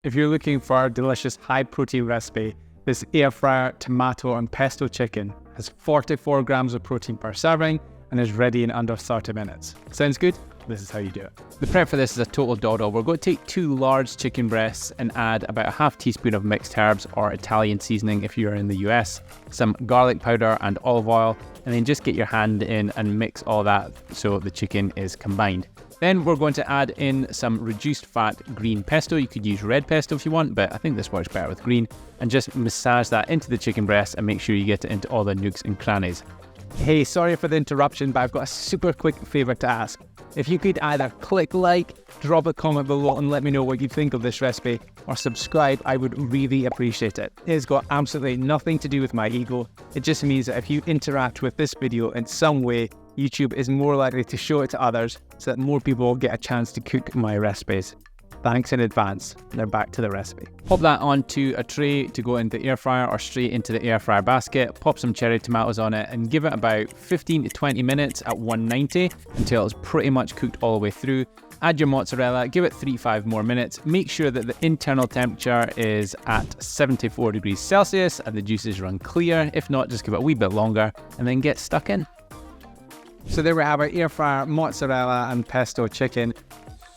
If you're looking for a delicious high protein recipe, this air fryer tomato and pesto chicken has 44 grams of protein per serving and is ready in under 30 minutes. Sounds good? This is how you do it. The prep for this is a total dawdle. We're going to take 2 large chicken breasts and add about a half teaspoon of mixed herbs or Italian seasoning if you're in the US, some garlic powder and olive oil, and then just get your hand in and mix all that so the chicken is combined. Then we're going to add in some reduced fat green pesto. You could use red pesto if you want, but I think this works better with green. And just massage that into the chicken breast and make sure you get it into all the nooks and crannies. Hey, sorry for the interruption, but I've got a super quick favour to ask. If you could either click like, drop a comment below and let me know what you think of this recipe, or subscribe, I would really appreciate it. It's got absolutely nothing to do with my ego. It just means that if you interact with this video in some way, YouTube is more likely to show it to others so that more people will get a chance to cook my recipes. Thanks in advance. Now back to the recipe. Pop that onto a tray to go into the air fryer or straight into the air fryer basket. Pop some cherry tomatoes on it and give it about 15 to 20 minutes at 190 until it's pretty much cooked all the way through. Add your mozzarella, give it 3-5 more minutes. Make sure that the internal temperature is at 74 degrees Celsius and the juices run clear. If not, just give it a wee bit longer and then get stuck in. So there we have our air fryer mozzarella and pesto chicken.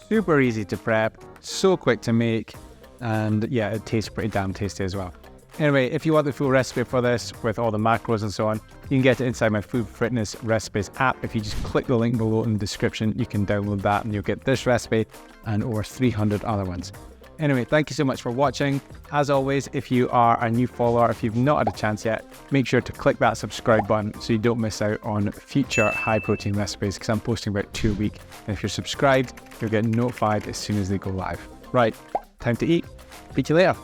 Super easy to prep, so quick to make, and yeah, it tastes pretty damn tasty as well. Anyway, if you want the full recipe for this with all the macros and so on, you can get it inside my Food Fitness Recipes app. If you just click the link below in the description, you can download that and you'll get this recipe and over 300 other ones. Anyway, thank you so much for watching. As always, if you are a new follower, if you've not had a chance yet, make sure to click that subscribe button so you don't miss out on future high protein recipes, because I'm posting about 2 a week. And if you're subscribed, you'll get notified as soon as they go live. Right, time to eat. Speak to you later.